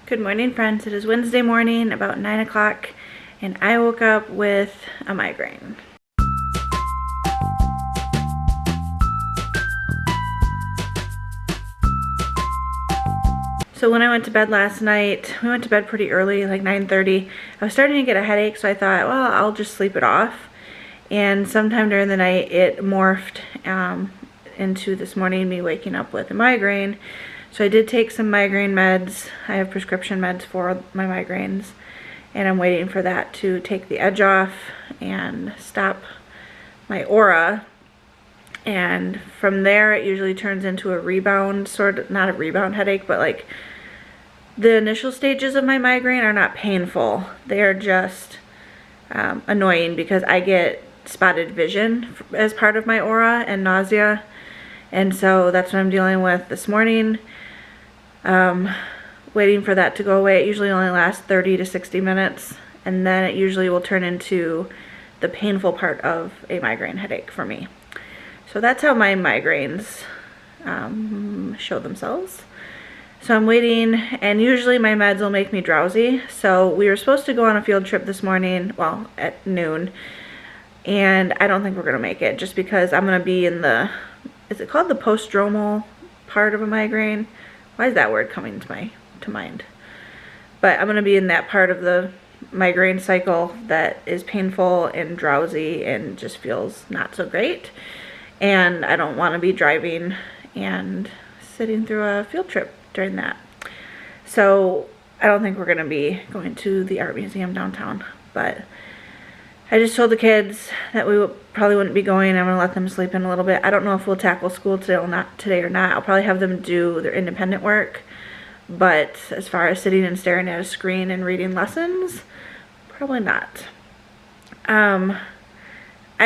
Good morning, friends. It is Wednesday morning, about 9 o'clock, and I woke up with a migraine. So when I went to bed last night, we went to bed pretty early, like 9:30. I was starting to get a headache, so I thought, well, I'll just sleep it off. And sometime during the night, it morphed into this morning me waking up with a migraine. So I did take some migraine meds. I have prescription meds for my migraines, and I'm waiting for that to take the edge off and stop my aura. And from there, it usually turns into a rebound, sort of, not a rebound headache, but like the initial stages of my migraine are not painful. They are just annoying because I get spotted vision as part of my aura and nausea. And so that's what I'm dealing with this morning. Waiting for that to go away. It usually only lasts 30 to 60 minutes, and then it usually will turn into the painful part of a migraine headache for me. So that's how my migraines show themselves. So I'm waiting, and usually my meds will make me drowsy. So we were supposed to go on a field trip this morning, well, at noon, and I don't think we're gonna make it just because I'm gonna be in the, is it called the postdromal part of a migraine? Why is that word coming to mind? But I'm gonna be in that part of the migraine cycle that is painful and drowsy and just feels not so great. And I don't wanna be driving and sitting through a field trip during that. So I don't think we're gonna be going to the art museum downtown, but I just told the kids that we probably wouldn't be going. I'm gonna let them sleep in a little bit. I don't know if we'll tackle school today or not. I'll probably have them do their independent work, but as far as sitting and staring at a screen and reading lessons, probably not. I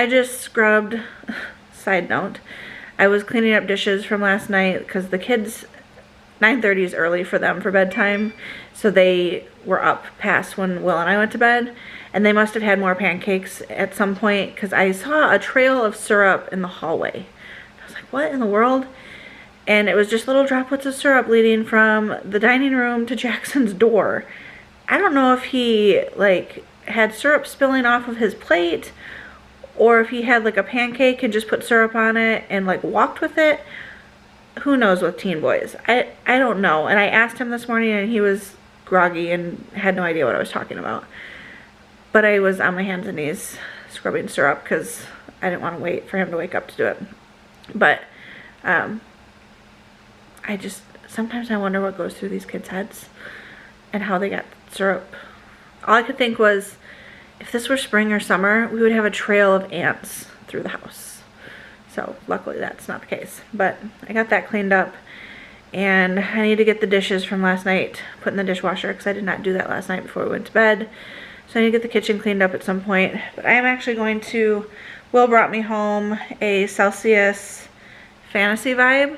just scrubbed, side note, I was cleaning up dishes from last night because the kids, 9:30 is early for them for bedtime, so they were up past when Will and I went to bed, and they must have had more pancakes at some point because I saw a trail of syrup in the hallway. I was like, what in the world? And it was just little droplets of syrup leading from the dining room to Jackson's door. I don't know if he like had syrup spilling off of his plate, or if he had like a pancake and just put syrup on it and like walked with it. Who knows with teen boys? I don't know. And I asked him this morning and he was groggy and had no idea what I was talking about. But I was on my hands and knees scrubbing syrup because I didn't want to wait for him to wake up to do it. But sometimes I wonder what goes through these kids' heads and how they got syrup. All I could think was, if this were spring or summer, we would have a trail of ants through the house. So luckily that's not the case. But I got that cleaned up, and I need to get the dishes from last night put in the dishwasher because I did not do that last night before we went to bed. So I need to get the kitchen cleaned up at some point. But I am actually going to, Will brought me home a Celsius Fantasy Vibe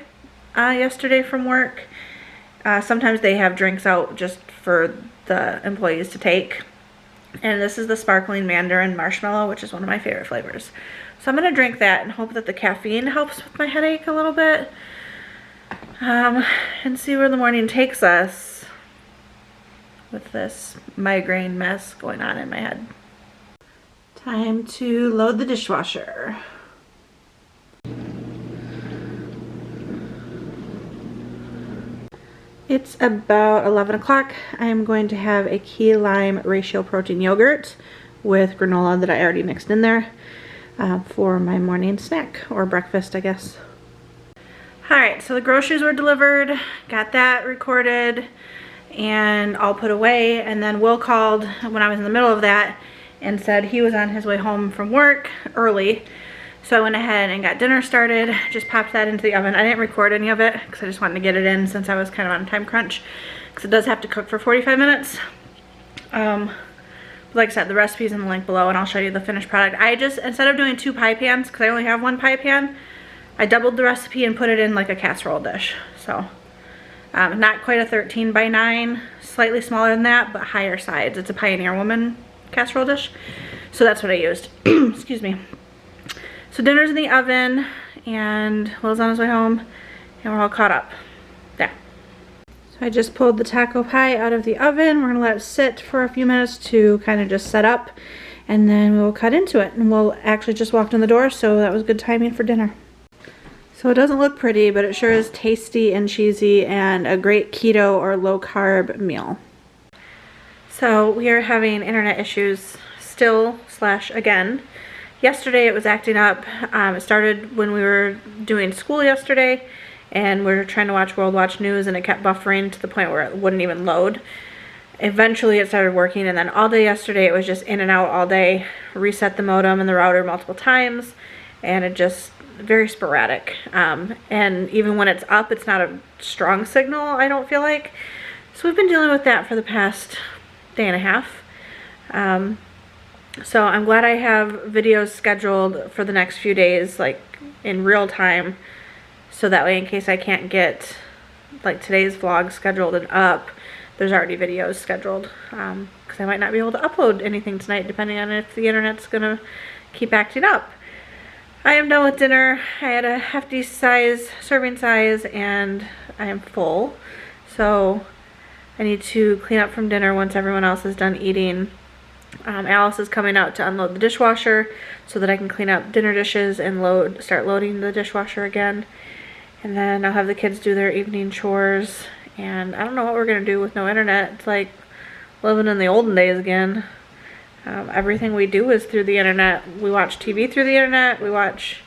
yesterday from work. Sometimes they have drinks out just for the employees to take. And this is the sparkling mandarin marshmallow, which is one of my favorite flavors. So I'm going to drink that and hope that the caffeine helps with my headache a little bit. And see where the morning takes us with this migraine mess going on in my head. Time to load the dishwasher. It's about 11 o'clock. I am going to have a key lime ratio protein yogurt with granola that I already mixed in there for my morning snack, or breakfast, I guess. Alright, so the groceries were delivered, got that recorded and all put away, and then Will called when I was in the middle of that and said he was on his way home from work early. So I went ahead and got dinner started, just popped that into the oven. I didn't record any of it because I just wanted to get it in since I was kind of on a time crunch, because it does have to cook for 45 minutes. Like I said, the recipe's in the link below and I'll show you the finished product. I just, instead of doing 2 pie pans, because I only have 1 pie pan, I doubled the recipe and put it in like a casserole dish. So not quite a 13 by 9, slightly smaller than that, but higher sides. It's a Pioneer Woman casserole dish. So that's what I used. Excuse me. So dinner's in the oven and Will's on his way home and we're all caught up. Yeah. So I just pulled the taco pie out of the oven. We're gonna let it sit for a few minutes to kind of just set up, and then we'll cut into it. And we'll actually just walked in the door, so that was good timing for dinner. So it doesn't look pretty, but it sure is tasty and cheesy and a great keto or low carb meal. So we are having internet issues still / again. Yesterday it was acting up. It started when we were doing school yesterday, and we were trying to watch World Watch News, and it kept buffering to the point where it wouldn't even load. Eventually it started working, and then all day yesterday it was just in and out all day. Reset the modem and the router multiple times, and it just very sporadic. And even when it's up, it's not a strong signal, I don't feel like. So we've been dealing with that for the past day and a half. So I'm glad I have videos scheduled for the next few days, like in real time, so that way in case I can't get like today's vlog scheduled and up, there's already videos scheduled, because I might not be able to upload anything tonight depending on if the internet's gonna keep acting up. I am done with dinner. I had a hefty serving size, and I am full, so I need to clean up from dinner once everyone else is done eating. Alice is coming out to unload the dishwasher so that I can clean up dinner dishes and start loading the dishwasher again. And then I'll have the kids do their evening chores. And I don't know what we're going to do with no internet. It's like living in the olden days again. Everything we do is through the internet. We watch TV through the internet. We watch,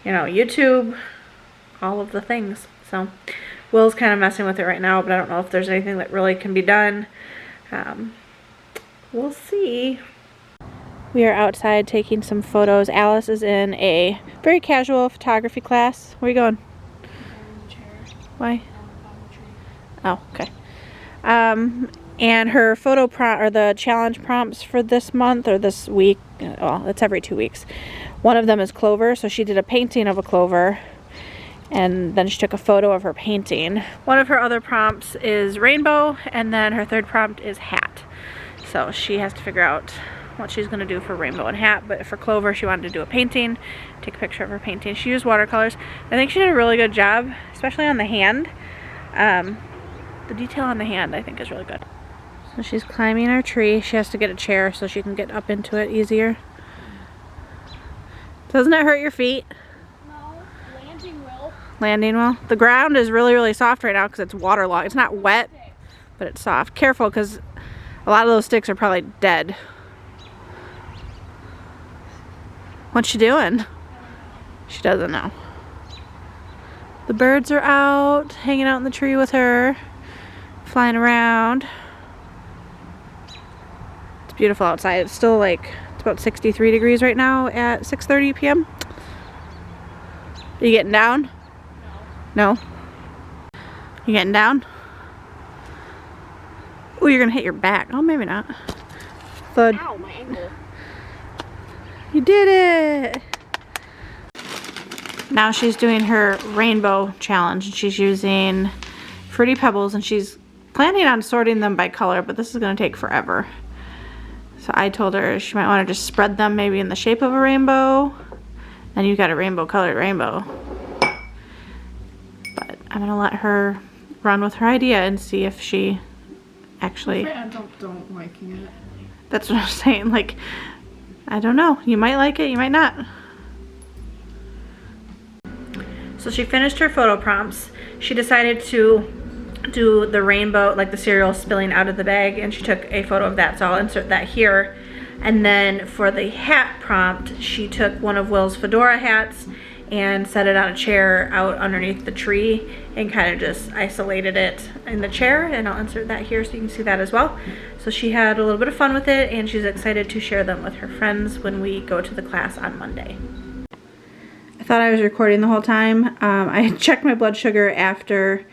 you know, YouTube. All of the things. So Will's kind of messing with it right now, but I don't know if there's anything that really can be done. We'll see. We are outside taking some photos. Alice is in a very casual photography class. Where are you going? Why? Oh, okay. And her photo prompt, or the challenge prompts for this month or this week, well, it's every 2 weeks. One of them is clover, so she did a painting of a clover, and then she took a photo of her painting. One of her other prompts is rainbow, and then her third prompt is hat. So she has to figure out what she's going to do for rainbow and hat, but for clover she wanted to do a painting, take a picture of her painting. She used watercolors. I think she did a really good job, especially on the hand. The detail on the hand I think is really good. So she's climbing our tree. She has to get a chair so she can get up into it easier. Doesn't it hurt your feet? No, landing will. Landing will? The ground is really, really soft right now because it's waterlogged. It's not wet, but it's soft. Careful, because a lot of those sticks are probably dead. What's she doing? She doesn't know. The birds are out, hanging out in the tree with her, flying around. It's beautiful outside. It's still like, it's about 63 degrees right now at 6:30 p.m. Are you getting down? No. No? You getting down? Oh, you're gonna hit your back. Oh, maybe not. Thud. Ow, my ankle. You did it! Now she's doing her rainbow challenge. She's using Fruity Pebbles, and she's planning on sorting them by color, but this is gonna take forever. So I told her she might wanna just spread them maybe in the shape of a rainbow, and you got a rainbow colored rainbow. But I'm gonna let her run with her idea and see if she actually... I don't liking it. That's what I'm saying, like, I don't know. You might like it, you might not. So she finished her photo prompts. She decided to do the rainbow, like the cereal spilling out of the bag, and she took a photo of that, so I'll insert that here. And then for the hat prompt, she took one of Will's fedora hats and set it on a chair out underneath the tree and kind of just isolated it in the chair, and I'll insert that here so you can see that as well. So she had a little bit of fun with it, and she's excited to share them with her friends when we go to the class on Monday. I thought I was recording the whole time. I had checked my blood sugar after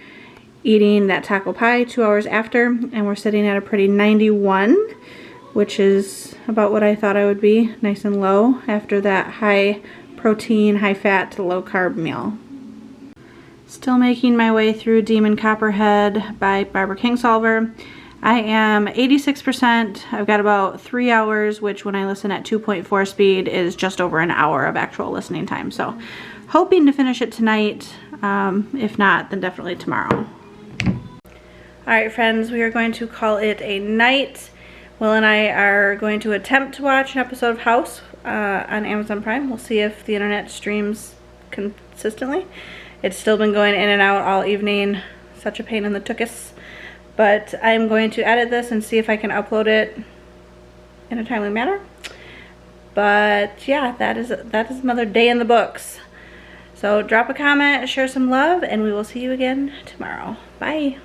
eating that taco pie 2 hours after, and we're sitting at a pretty 91, which is about what I thought I would be, nice and low after that high protein, high fat, low carb meal. Still making my way through Demon Copperhead by Barbara Kingsolver. I am 86%. I've got about 3 hours, which when I listen at 2.4 speed is just over an hour of actual listening time. So hoping to finish it tonight. If not, then definitely tomorrow. Alright friends, we are going to call it a night. Will and I are going to attempt to watch an episode of House on Amazon Prime. We'll see if the internet streams consistently. It's still been going in and out all evening. Such a pain in the tuchus. But I'm going to edit this and see if I can upload it in a timely manner. But yeah, that is another day in the books. So drop a comment, share some love, and we will see you again tomorrow. Bye.